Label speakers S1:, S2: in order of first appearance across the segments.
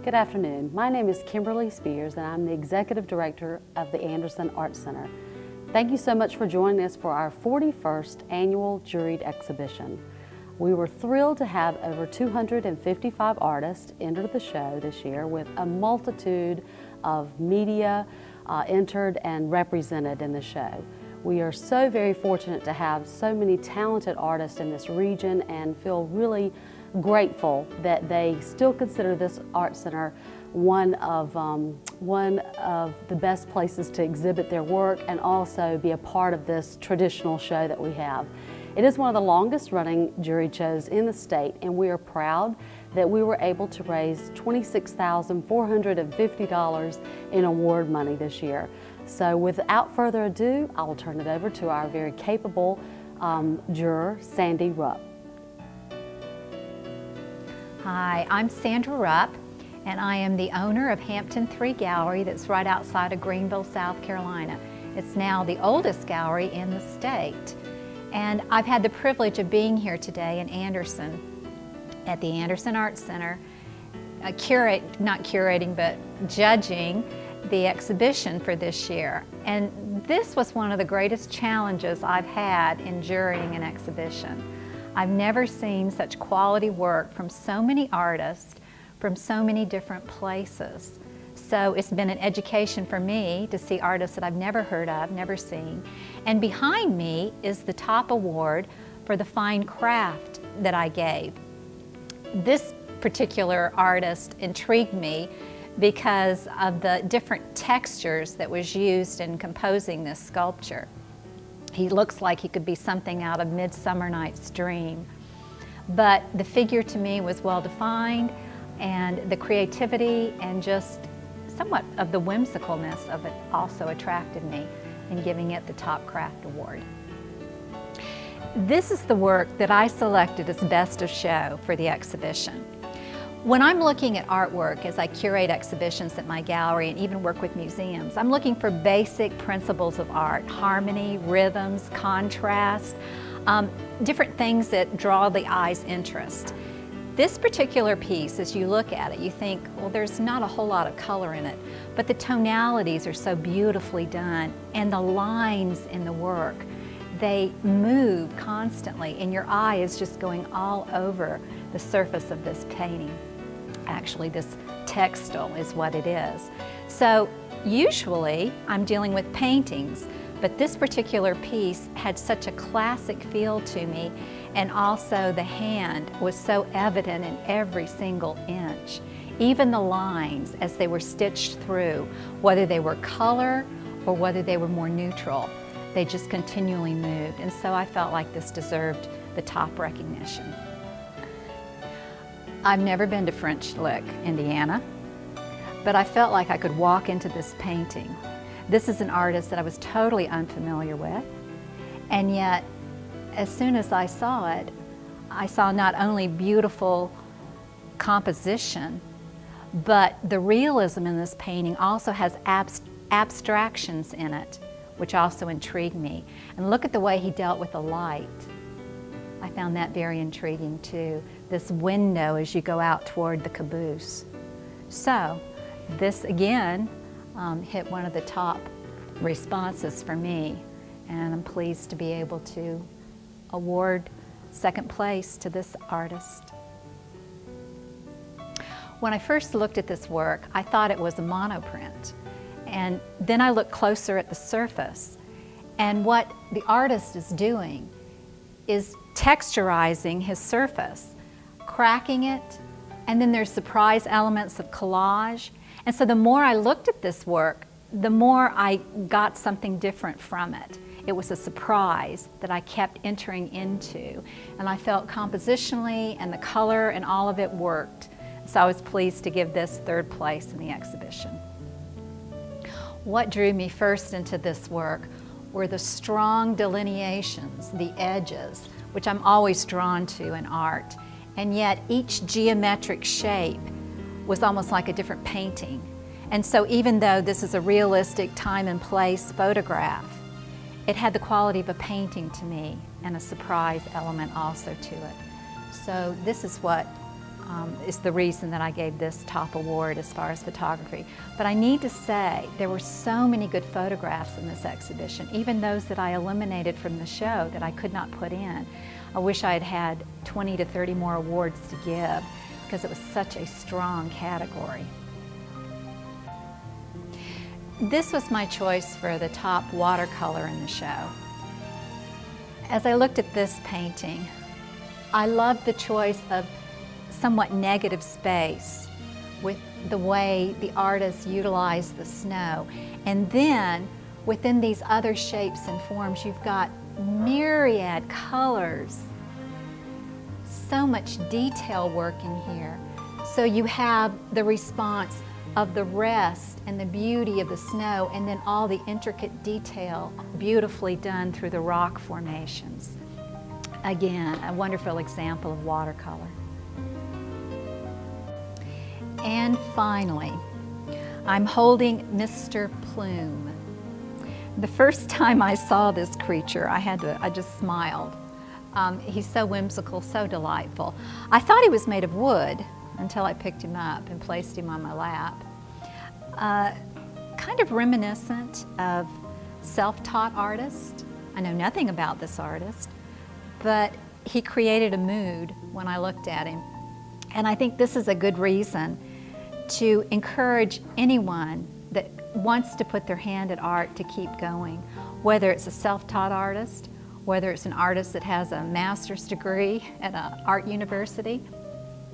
S1: Good afternoon. My name is Kimberly Spears and I'm the Executive Director of the Anderson Art Center. Thank you so much for joining us for our 41st annual juried exhibition. We were thrilled to have over 255 artists enter the show this year with a multitude of media entered and represented in the show. We are so very fortunate to have so many talented artists in this region and feel really grateful that they still consider this art center one of the best places to exhibit their work and also be a part of this traditional show that we have. It is one of the longest running juried shows in the state, and we are proud that we were able to raise $26,450 in award money this year. So without further ado, I will turn it over to our very capable juror, Sandy Rupp.
S2: Hi, I'm Sandra Rupp, and I am the owner of Hampton 3 Gallery that's right outside of Greenville, South Carolina. It's now the oldest gallery in the state. And I've had the privilege of being here today in Anderson at the Anderson Art Center, judging the exhibition for this year. And this was one of the greatest challenges I've had in jurying an exhibition. I've never seen such quality work from so many artists from so many different places. So it's been an education for me to see artists that I've never heard of, never seen. And behind me is the top award for the fine craft that I gave. This particular artist intrigued me because of the different textures that was used in composing this sculpture. He looks like he could be something out of Midsummer Night's Dream. But the figure to me was well defined, and the creativity and just somewhat of the whimsicalness of it also attracted me in giving it the Top Craft Award. This is the work that I selected as best of show for the exhibition. When I'm looking at artwork as I curate exhibitions at my gallery and even work with museums, I'm looking for basic principles of art: harmony, rhythms, contrast, different things that draw the eye's interest. This particular piece, as you look at it, you think, well, there's not a whole lot of color in it, but the tonalities are so beautifully done, and the lines in the work, they move constantly, and your eye is just going all over the surface of this painting. Actually, this textile is what it is. So usually I'm dealing with paintings, but this particular piece had such a classic feel to me, and also the hand was so evident in every single inch. Even the lines as they were stitched through, whether they were color or whether they were more neutral, they just continually moved, and so I felt like this deserved the top recognition. I've never been to French Lick, Indiana, but I felt like I could walk into this painting. This is an artist that I was totally unfamiliar with, and yet as soon as I saw it, I saw not only beautiful composition, but the realism in this painting also has abstractions in it, which also intrigued me. And look at the way he dealt with the light. I found that very intriguing too. This window as you go out toward the caboose. So this again hit one of the top responses for me, and I'm pleased to be able to award second place to this artist. When I first looked at this work, I thought it was a monoprint, and then I looked closer at the surface, and what the artist is doing is texturizing his surface, cracking it, and then there's surprise elements of collage. And so the more I looked at this work, the more I got something different from it. It was a surprise that I kept entering into, and I felt compositionally and the color and all of it worked. So I was pleased to give this third place in the exhibition. What drew me first into this work were the strong delineations, the edges, which I'm always drawn to in art, and yet each geometric shape was almost like a different painting. And so even though this is a realistic time and place photograph, it had the quality of a painting to me and a surprise element also to it. So this is what is the reason that I gave this top award as far as photography. But I need to say, there were so many good photographs in this exhibition, even those that I eliminated from the show that I could not put in. I wish I had had 20 to 30 more awards to give because it was such a strong category. This was my choice for the top watercolor in the show. As I looked at this painting, I loved the choice of somewhat negative space with the way the artist utilized the snow. And then within these other shapes and forms, you've got myriad colors, so much detail work in here. So you have the response of the rest and the beauty of the snow, and then all the intricate detail beautifully done through the rock formations. Again, a wonderful example of watercolor. And finally, I'm holding Mr. Plume. The first time I saw this creature, I just smiled. He's so whimsical, so delightful. I thought he was made of wood until I picked him up and placed him on my lap. Kind of reminiscent of self-taught artist. I know nothing about this artist, but he created a mood when I looked at him. And I think this is a good reason to encourage anyone that wants to put their hand at art to keep going, whether it's a self-taught artist, whether it's an artist that has a master's degree at an art university,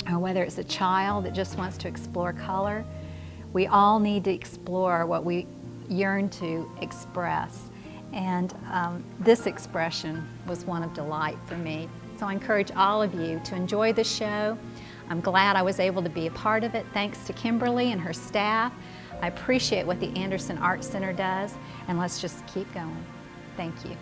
S2: or whether it's a child that just wants to explore color. We all need to explore what we yearn to express. And this expression was one of delight for me. So I encourage all of you to enjoy the show. I'm glad I was able to be a part of it. Thanks to Kimberly and her staff. I appreciate what the Anderson Art Center does, and let's just keep going. Thank you.